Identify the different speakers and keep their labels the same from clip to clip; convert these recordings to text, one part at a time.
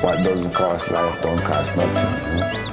Speaker 1: What doesn't cost life don't cost nothing, you know?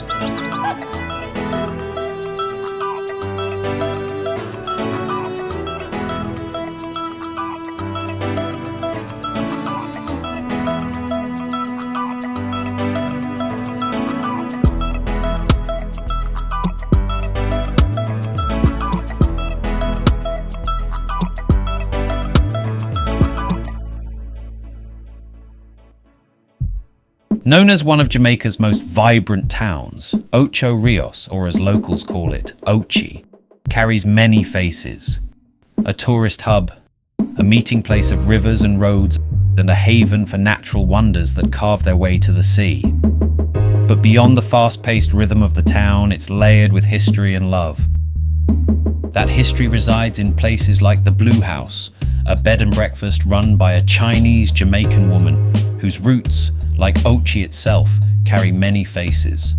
Speaker 2: Known as one of Jamaica's most vibrant towns, Ocho Rios, or as locals call it, Ochi, carries many faces. A tourist hub, a meeting place of rivers and roads, and a haven for natural wonders that carve their way to the sea. But beyond the fast-paced rhythm of the town, it's layered with history and love. That history resides in places like the Blue House, a bed and breakfast run by a Chinese Jamaican woman whose roots, like Ochi itself, carry many faces.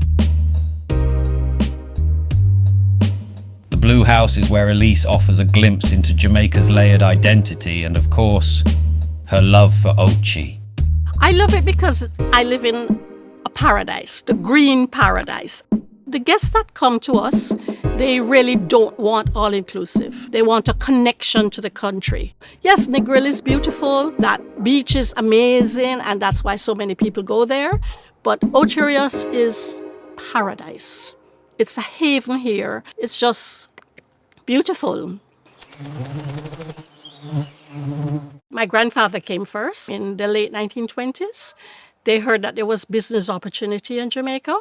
Speaker 2: The Blue House is where Elise offers a glimpse into Jamaica's layered identity and, of course, her love for Ochi.
Speaker 3: I love it because I live in a paradise, the green paradise. The guests that come to us, they really don't want all-inclusive. They want a connection to the country. Yes, Negril is beautiful, that beach is amazing, and that's why so many people go there. But Ocho Rios is paradise. It's a haven here. It's just beautiful. My grandfather came first in the late 1920s. They heard that there was business opportunity in Jamaica.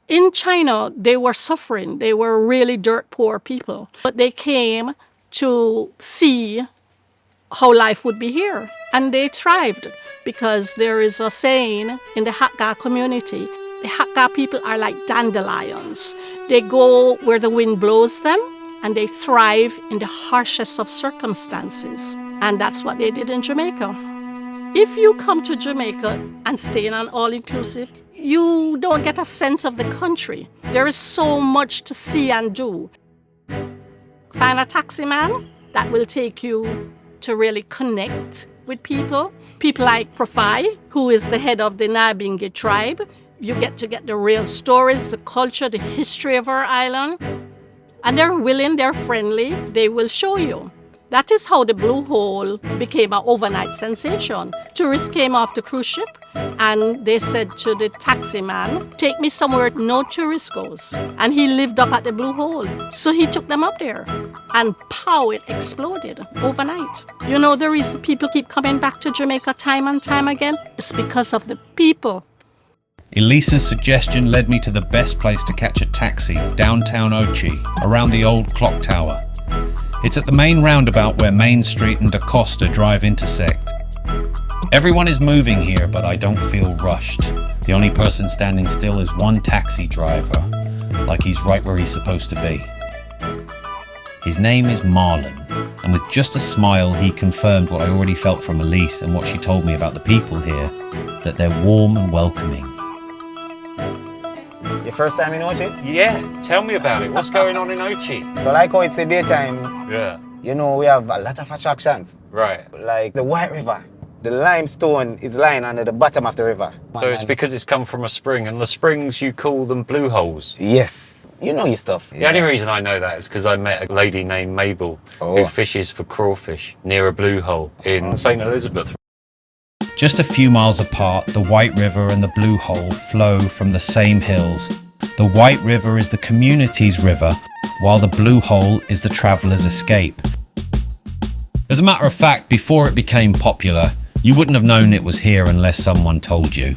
Speaker 3: In China, they were suffering. They were really dirt poor people. But they came to see how life would be here. And they thrived because there is a saying in the Hakka community, the Hakka people are like dandelions. They go where the wind blows them and they thrive in the harshest of circumstances. And that's what they did in Jamaica. If you come to Jamaica and stay in an all-inclusive, you don't get a sense of the country. There is so much to see and do. Find a taxi man that will take you to really connect with people. People like Profai, who is the head of the Nabingi tribe. You get to get the real stories, the culture, the history of our island. And they're willing, they're friendly, they will show you. That is how the Blue Hole became an overnight sensation. Tourists came off the cruise ship and they said to the taxi man, take me somewhere no tourist goes. And he lived up at the Blue Hole. So he took them up there and pow, it exploded overnight. You know the reason people keep coming back to Jamaica time and time again? It's because of the people.
Speaker 2: Elise's suggestion led me to the best place to catch a taxi, downtown Ochi, around the old clock tower. It's at the main roundabout where Main Street and Da Costa Drive intersect. Everyone is moving here, but I don't feel rushed. The only person standing still is one taxi driver, like he's right where he's supposed to be. His name is Marlon, and with just a smile he confirmed what I already felt from Elise and what she told me about the people here, that they're warm and welcoming.
Speaker 4: Your first time in Ochi?
Speaker 5: Yeah, tell me about it. What's going on in Ochi?
Speaker 4: So like how it's the daytime,
Speaker 5: Yeah.
Speaker 4: you know, we have a lot of attractions.
Speaker 5: Right.
Speaker 4: Like the White River. The limestone is lying under the bottom of the river.
Speaker 5: So it's because it's come from a spring, and the springs, you call them blue holes.
Speaker 4: Yes, you know your stuff.
Speaker 5: The only reason I know that is because I met a lady named Mabel who fishes for crawfish near a blue hole in St. Elizabeth.
Speaker 2: Just a few miles apart, the White River and the Blue Hole flow from the same hills. The White River is the community's river, while the Blue Hole is the traveller's escape. As a matter of fact, before it became popular, you wouldn't have known it was here unless someone told you.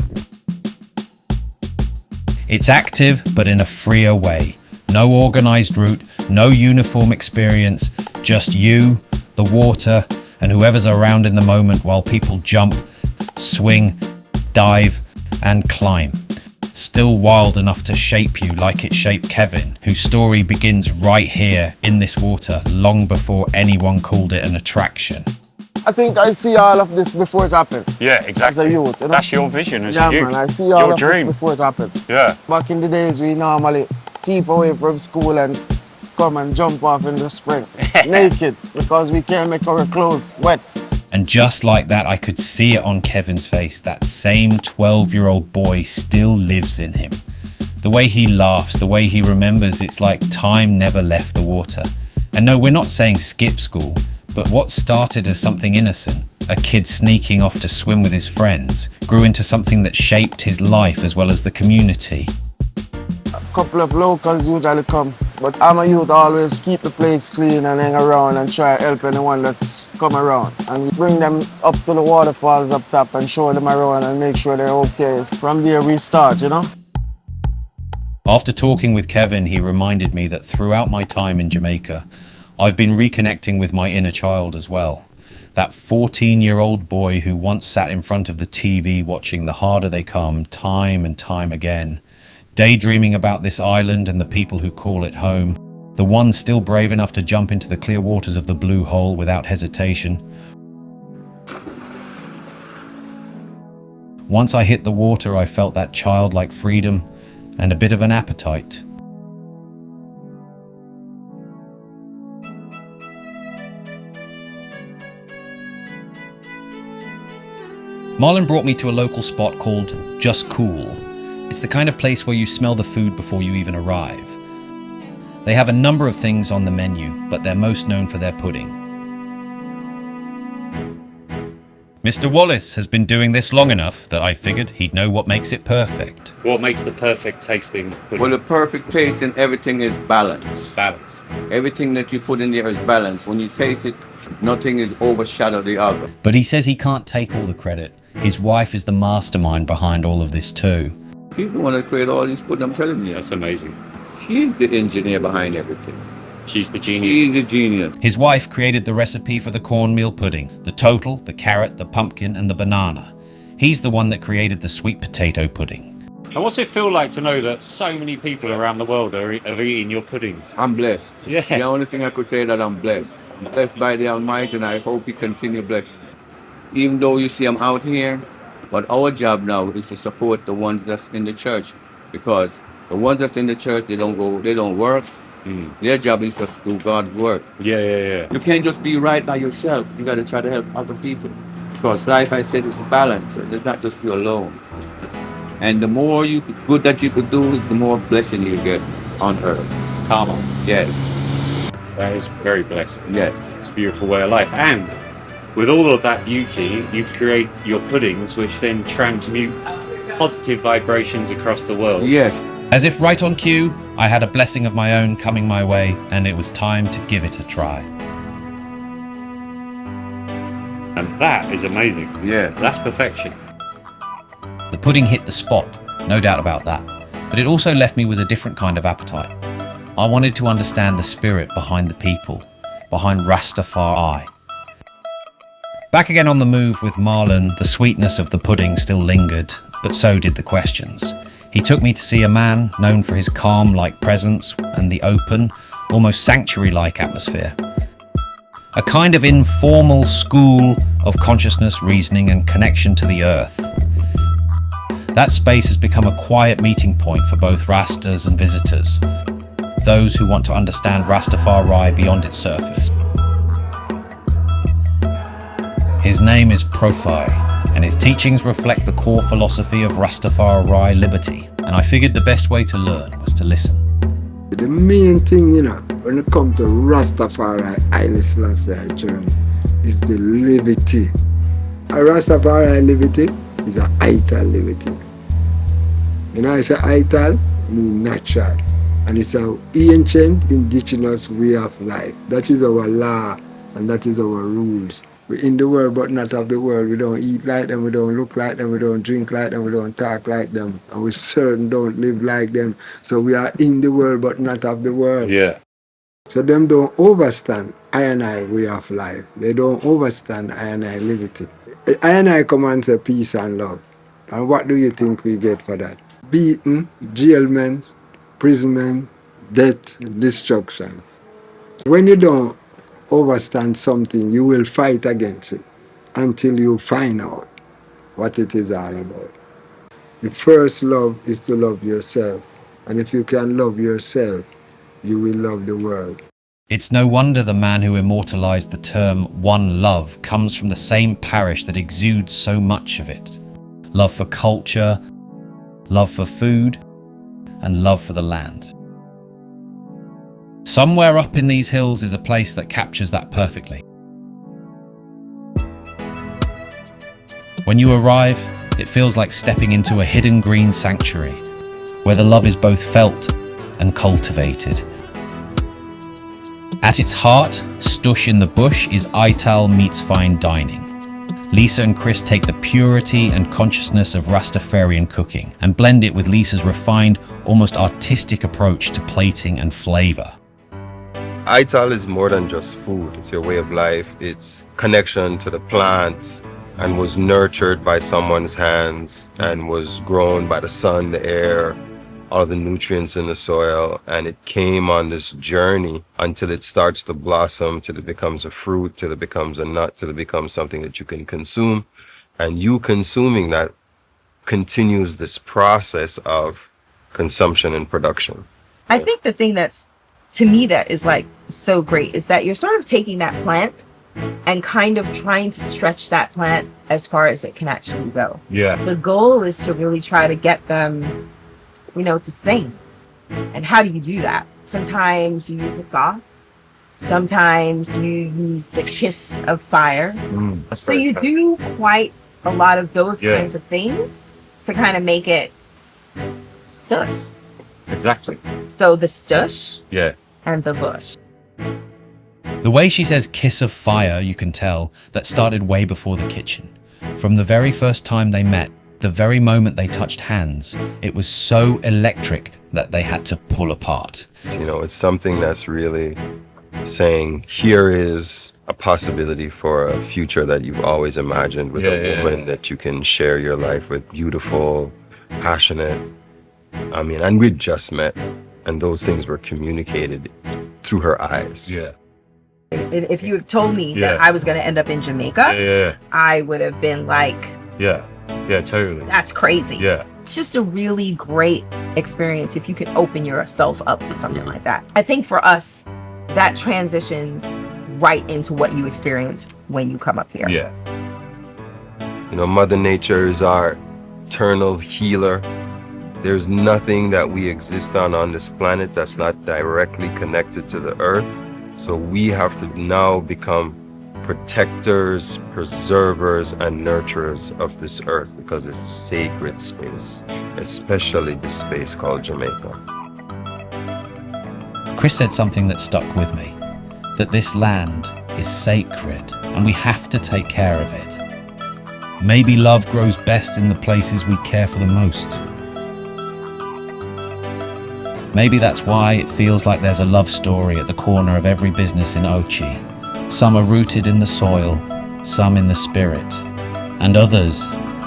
Speaker 2: It's active, but in a freer way. No organised route, no uniform experience, just you, the water, and whoever's around in the moment while people jump, swing, dive, and climb. Still wild enough to shape you like it shaped Kevin, whose story begins right here in this water, long before anyone called it an attraction.
Speaker 6: I think I see all of this before it happened.
Speaker 5: Yeah, exactly.
Speaker 6: As a youth, you know?
Speaker 5: That's your vision as
Speaker 6: yeah,
Speaker 5: a youth.
Speaker 6: Man, I see all
Speaker 5: your
Speaker 6: of
Speaker 5: dream.
Speaker 6: this before it happened.
Speaker 5: Yeah.
Speaker 6: Back in the days, we normally thief away from school and come and jump off in the spring naked because we can't make our clothes wet.
Speaker 2: And just like that, I could see it on Kevin's face. That same 12-year-old boy still lives in him. The way he laughs, the way he remembers, it's like time never left the water. And no, we're not saying skip school, but what started as something innocent, a kid sneaking off to swim with his friends, grew into something that shaped his life as well as the community.
Speaker 6: A couple of locals usually come, but I'm a youth always keep the place clean and hang around and try to help anyone that's come around. And we bring them up to the waterfalls up top and show them around and make sure they're okay. From there we start, you know?
Speaker 2: After talking with Kevin, he reminded me that throughout my time in Jamaica, I've been reconnecting with my inner child as well. That 14-year-old boy who once sat in front of the TV watching The Harder They Come time and time again, daydreaming about this island and the people who call it home, the one still brave enough to jump into the clear waters of the Blue Hole without hesitation. Once I hit the water, I felt that childlike freedom and a bit of an appetite. Marlon brought me to a local spot called Just Cool. It's the kind of place where you smell the food before you even arrive. They have a number of things on the menu, but they're most known for their pudding. Mr. Wallace has been doing this long enough that I figured he'd know what makes it perfect.
Speaker 5: What makes the perfect tasting pudding?
Speaker 7: Well, the perfect taste in everything is balance.
Speaker 5: Balance.
Speaker 7: Everything that you put in there is balance. When you taste it, nothing is overshadowed the other.
Speaker 2: But he says he can't take all the credit. His wife is the mastermind behind all of this too.
Speaker 7: She's the one that created all these pudding, I'm telling you.
Speaker 5: That's amazing.
Speaker 7: She's the engineer behind everything.
Speaker 5: She's the genius.
Speaker 7: She's the genius.
Speaker 2: His wife created the recipe for the cornmeal pudding, the total, the carrot, the pumpkin and the banana. He's the one that created the sweet potato pudding.
Speaker 5: And what's it feel like to know that so many people around the world are eating your puddings?
Speaker 7: I'm blessed.
Speaker 5: Yeah.
Speaker 7: The only thing I could say that I'm blessed. I'm blessed by the Almighty, and I hope He continue blessing. Even though you see I'm out here, but our job now is to support the ones that's in the church, because the ones that's in the church, they don't work. Their job is just to do God's work.
Speaker 5: Yeah.
Speaker 7: You can't just be right by yourself. You got to try to help other people. Because life, I said, is a balance. It's not just you alone. And the more good that you could do, the more blessing you get on earth.
Speaker 5: Karma.
Speaker 7: Yes.
Speaker 5: That is very blessed.
Speaker 7: Yes.
Speaker 5: It's a beautiful way of life. And with all of that beauty, you create your puddings, which then transmute positive vibrations across the world.
Speaker 7: Yes.
Speaker 2: As if right on cue, I had a blessing of my own coming my way, and it was time to give it a try.
Speaker 5: And that is amazing.
Speaker 7: Yeah.
Speaker 5: That's perfection.
Speaker 2: The pudding hit the spot, no doubt about that, but it also left me with a different kind of appetite. I wanted to understand the spirit behind the people, behind Rastafari. Back again on the move with Marlon, the sweetness of the pudding still lingered, but so did the questions. He took me to see a man known for his calm-like presence and the open, almost sanctuary-like atmosphere. A kind of informal school of consciousness, reasoning and connection to the earth. That space has become a quiet meeting point for both Rastas and visitors, those who want to understand Rastafari beyond its surface. His name is Profi, and his teachings reflect the core philosophy of Rastafari liberty, and I figured the best way to learn was to listen.
Speaker 8: The main thing, when it comes to Rastafari, Ital journey, is the liberty. A Rastafari liberty is a Ital liberty. I say Ital means natural, and it's our ancient indigenous way of life. That is our law, and that is our rules. We're in the world but not of the world. We don't eat like them, we don't look like them, we don't drink like them, we don't talk like them, and we certainly don't live like them. So we are in the world but not of the world.
Speaker 5: Yeah.
Speaker 8: So them don't overstand I and I way of life. They don't overstand I and I liberty. I and I come and say peace and love. And what do you think we get for that? Beaten, jailment, imprisonment, death, destruction. When you don't overstand something, you will fight against it until you find out what it is all about. The first love is to love yourself. And if you can love yourself, you will love the world.
Speaker 2: It's no wonder the man who immortalized the term One Love comes from the same parish that exudes so much of it. Love for culture, love for food, and love for the land. Somewhere up in these hills is a place that captures that perfectly. When you arrive, it feels like stepping into a hidden green sanctuary, where the love is both felt and cultivated. At its heart, stush in the bush, is Ital meets fine dining. Lisa and Chris take the purity and consciousness of Rastafarian cooking and blend it with Lisa's refined, almost artistic approach to plating and flavor.
Speaker 9: Ital is more than just food. It's your way of life. It's connection to the plants, and was nurtured by someone's hands and was grown by the sun, the air, all the nutrients in the soil, and it came on this journey until it starts to blossom, till it becomes a fruit, till it becomes a nut, till it becomes something that you can consume. And you consuming that continues this process of consumption and production.
Speaker 10: I think the thing that's, to me, that is like so great is that you're sort of taking that plant and kind of trying to stretch that plant as far as it can actually go.
Speaker 5: Yeah.
Speaker 10: The goal is to really try to get them, to sing. And how do you do that? Sometimes you use a sauce. Sometimes you use the kiss of fire. So you do quite a lot of those kinds of things to kind of make it stush.
Speaker 5: Exactly.
Speaker 10: So the stush
Speaker 5: Yeah.
Speaker 10: and the bush.
Speaker 2: The way she says kiss of fire, you can tell that started way before the kitchen. From the very first time they met, the very moment they touched hands, it was so electric that they had to pull apart.
Speaker 9: It's something that's really saying, here is a possibility for a future that you've always imagined with a woman that you can share your life with, beautiful, passionate. And we'd just met, and those things were communicated through her eyes.
Speaker 5: Yeah.
Speaker 10: If you had told me that I was going to end up in Jamaica, I would have been like,
Speaker 5: Yeah, totally.
Speaker 10: that's crazy.
Speaker 5: Yeah.
Speaker 10: It's just a really great experience if you could open yourself up to something like that. I think for us, that transitions right into what you experience when you come up here.
Speaker 5: Yeah.
Speaker 9: Mother Nature is our eternal healer. There's nothing that we exist on this planet that's not directly connected to the earth. So we have to now become protectors, preservers, and nurturers of this earth because it's sacred space, especially this space called Jamaica.
Speaker 2: Chris said something that stuck with me, that this land is sacred and we have to take care of it. Maybe love grows best in the places we care for the most. Maybe that's why it feels like there's a love story at the corner of every business in Ochi. Some are rooted in the soil, some in the spirit, and others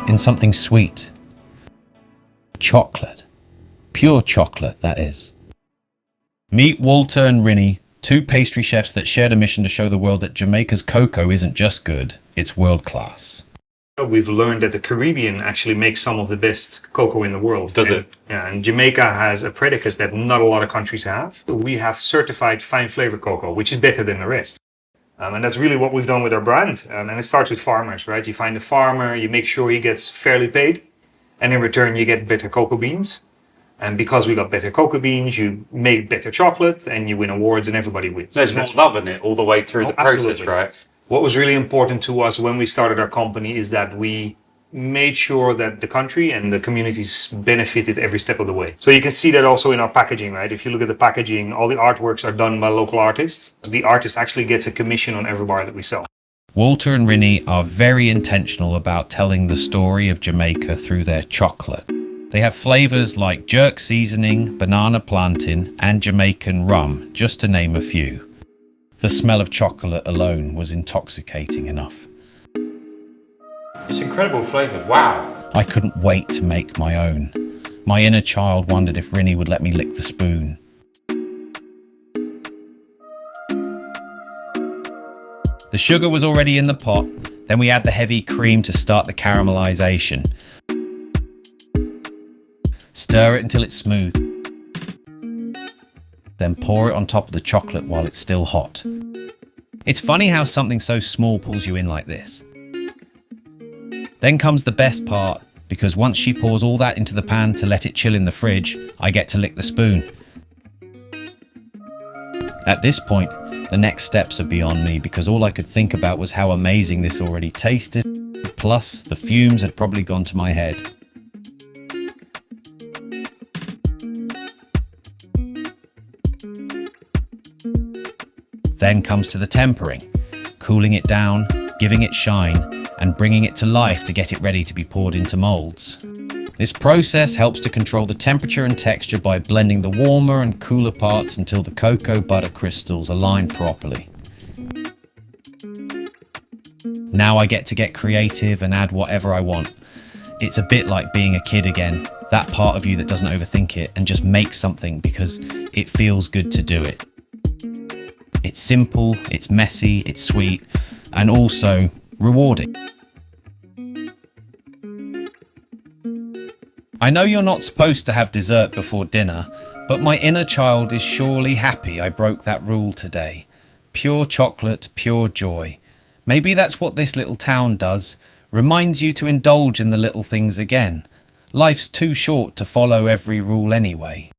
Speaker 2: in something sweet. Chocolate. Pure chocolate, that is. Meet Walter and Rinny, two pastry chefs that shared a mission to show the world that Jamaica's cocoa isn't just good, it's world class.
Speaker 11: We've learned that the Caribbean actually makes some of the best cocoa in the world.
Speaker 5: Does it?
Speaker 11: Yeah, and Jamaica has a predicate that not a lot of countries have. We have certified fine flavor cocoa, which is better than the rest. And that's really what we've done with our brand. And it starts with farmers, right? You find a farmer, you make sure he gets fairly paid, and in return you get better cocoa beans. And because we got better cocoa beans, you make better chocolate, and you win awards, and everybody wins.
Speaker 5: There's more love in it all the way through the process,
Speaker 11: absolutely.
Speaker 5: right?
Speaker 11: What was really important to us when we started our company is that we made sure that the country and the communities benefited every step of the way. So you can see that also in our packaging, right? If you look at the packaging, all the artworks are done by local artists. The artist actually gets a commission on every bar that we sell.
Speaker 2: Walter and Rinny are very intentional about telling the story of Jamaica through their chocolate. They have flavors like jerk seasoning, banana plantain, and Jamaican rum, just to name a few. The smell of chocolate alone was intoxicating enough.
Speaker 5: It's incredible flavour. Wow.
Speaker 2: I couldn't wait to make my own. My inner child wondered if Rinny would let me lick the spoon. The sugar was already in the pot, then we add the heavy cream to start the caramelization. Stir it until it's smooth. then pour it on top of the chocolate while it's still hot. It's funny how something so small pulls you in like this. Then comes the best part, because once she pours all that into the pan to let it chill in the fridge, I get to lick the spoon. At this point, the next steps are beyond me, because all I could think about was how amazing this already tasted, plus the fumes had probably gone to my head. Then comes to the tempering, cooling it down, giving it shine, and bringing it to life to get it ready to be poured into molds. This process helps to control the temperature and texture by blending the warmer and cooler parts until the cocoa butter crystals align properly. Now I get to get creative and add whatever I want. It's a bit like being a kid again, that part of you that doesn't overthink it and just makes something because it feels good to do it. It's simple, it's messy, it's sweet, and also rewarding. I know you're not supposed to have dessert before dinner, but my inner child is surely happy I broke that rule today. Pure chocolate, pure joy. Maybe that's what this little town does, reminds you to indulge in the little things again. Life's too short to follow every rule anyway.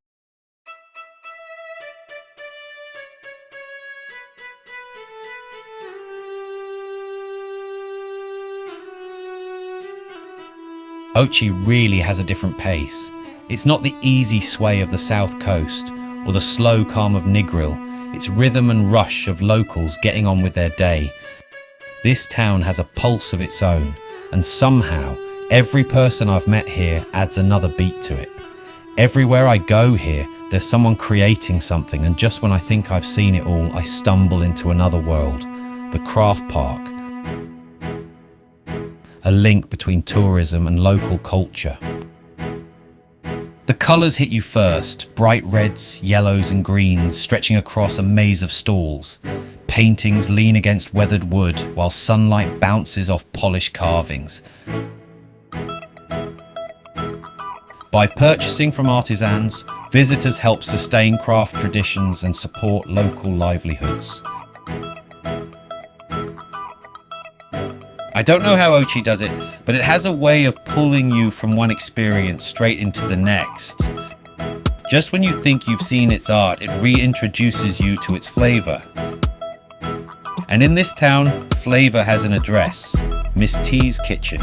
Speaker 2: Ochi really has a different pace. It's not the easy sway of the south coast or the slow calm of Negril. It's rhythm and rush of locals getting on with their day. This town has a pulse of its own, and somehow every person I've met here adds another beat to it. Everywhere I go here, there's someone creating something, and just when I think I've seen it all, I stumble into another world, the craft park. A link between tourism and local culture. The colours hit you first, bright reds, yellows and greens stretching across a maze of stalls. Paintings lean against weathered wood while sunlight bounces off polished carvings. By purchasing from artisans, visitors help sustain craft traditions and support local livelihoods. I don't know how Ochi does it, but it has a way of pulling you from one experience straight into the next. Just when you think you've seen its art, it reintroduces you to its flavour. And in this town, flavour has an address, Miss T's Kitchen.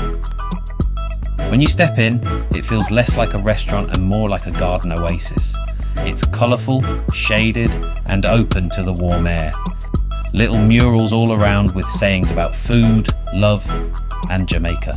Speaker 2: When you step in, it feels less like a restaurant and more like a garden oasis. It's colourful, shaded, and open to the warm air. Little murals all around with sayings about food, love, and Jamaica.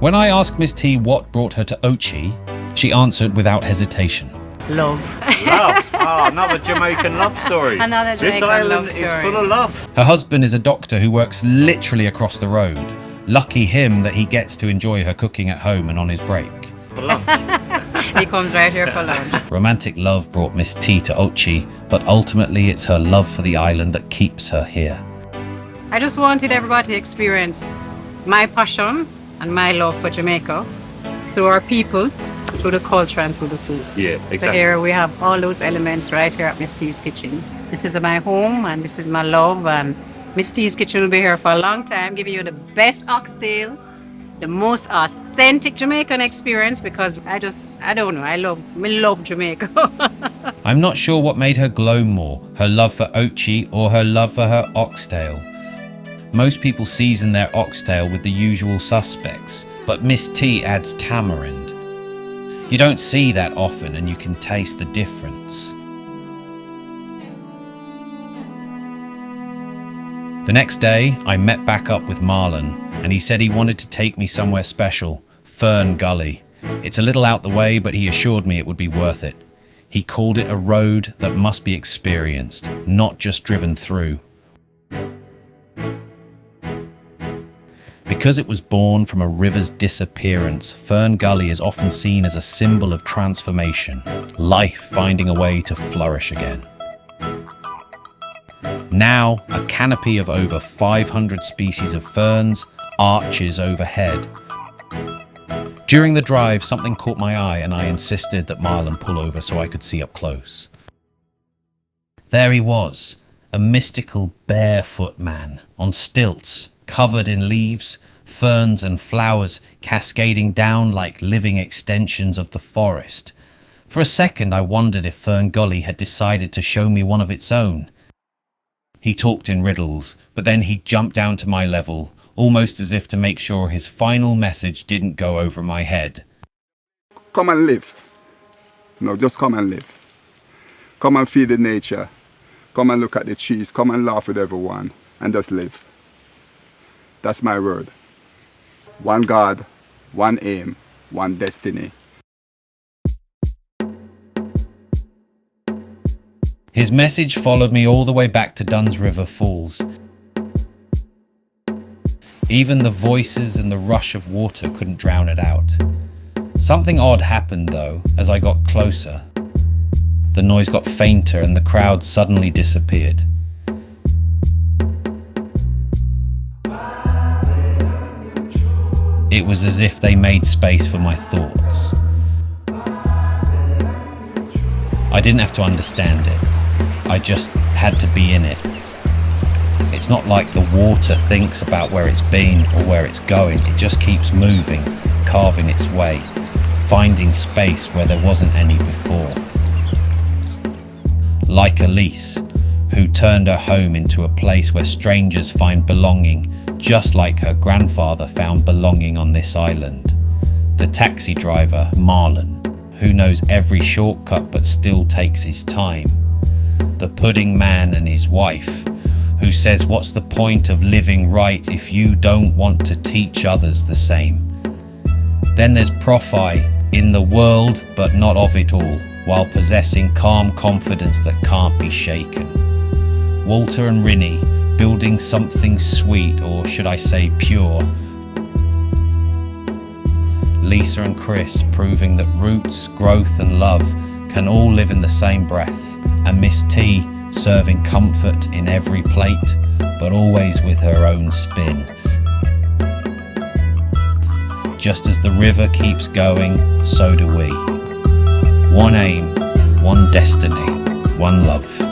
Speaker 2: When I asked Miss T what brought her to Ochi, she answered without hesitation.
Speaker 12: Love.
Speaker 5: Love. Oh, another Jamaican love story.
Speaker 12: Another Jamaican
Speaker 5: this island
Speaker 12: love story.
Speaker 5: is full of love.
Speaker 2: Her husband is a doctor who works literally across the road. Lucky him that he gets to enjoy her cooking at home and on his break.
Speaker 5: For lunch.
Speaker 12: He comes right here for lunch.
Speaker 2: Romantic love brought Miss T to Ochi, but ultimately it's her love for the island that keeps her here.
Speaker 12: I just wanted everybody to experience my passion and my love for Jamaica through our people, through the culture and through the food.
Speaker 5: Yeah, exactly.
Speaker 12: So here we have all those elements right here at Miss T's Kitchen. This is my home and this is my love, and Miss T's Kitchen will be here for a long time, giving you the best oxtail, the most authentic Jamaican experience, because I don't know, I love Jamaica.
Speaker 2: I'm not sure what made her glow more, her love for Ochi or her love for her oxtail. Most people season their oxtail with the usual suspects, but Miss T adds tamarind. You don't see that often and you can taste the difference. The next day, I met back up with Marlon, and he said he wanted to take me somewhere special, Fern Gully. It's a little out the way, but he assured me it would be worth it. He called it a road that must be experienced, not just driven through. Because it was born from a river's disappearance, Fern Gully is often seen as a symbol of transformation, life finding a way to flourish again. Now, a canopy of over 500 species of ferns arches overhead. During the drive, something caught my eye and I insisted that Marlon pull over so I could see up close. There he was, a mystical barefoot man on stilts, covered in leaves, ferns and flowers cascading down like living extensions of the forest. For a second I wondered if Fern Gully had decided to show me one of its own. He talked in riddles, but then he jumped down to my level, almost as if to make sure his final message didn't go over my head.
Speaker 13: Come and live. No, just come and live. Come and feel the nature. Come and look at the trees. Come and laugh with everyone. And just live. That's my word. One God, one aim, one destiny.
Speaker 2: His message followed me all the way back to Dunn's River Falls. Even the voices and the rush of water couldn't drown it out. Something odd happened though, as I got closer. The noise got fainter and the crowd suddenly disappeared. It was as if they made space for my thoughts. I didn't have to understand it. I just had to be in it. It's not like the water thinks about where it's been or where it's going. It just keeps moving, carving its way, finding space where there wasn't any before. Like Elise, who turned her home into a place where strangers find belonging, just like her grandfather found belonging on this island. The taxi driver, Marlon, who knows every shortcut but still takes his time. The pudding man and his wife, who says what's the point of living right if you don't want to teach others the same. Then there's Profi, in the world but not of it all, while possessing calm confidence that can't be shaken. Walter and Rinny, building something sweet, or should I say pure. Lisa and Chris proving that roots, growth and love can all live in the same breath, and Miss T serving comfort in every plate, but always with her own spin. Just as the river keeps going, so do we. One aim, one destiny, one love.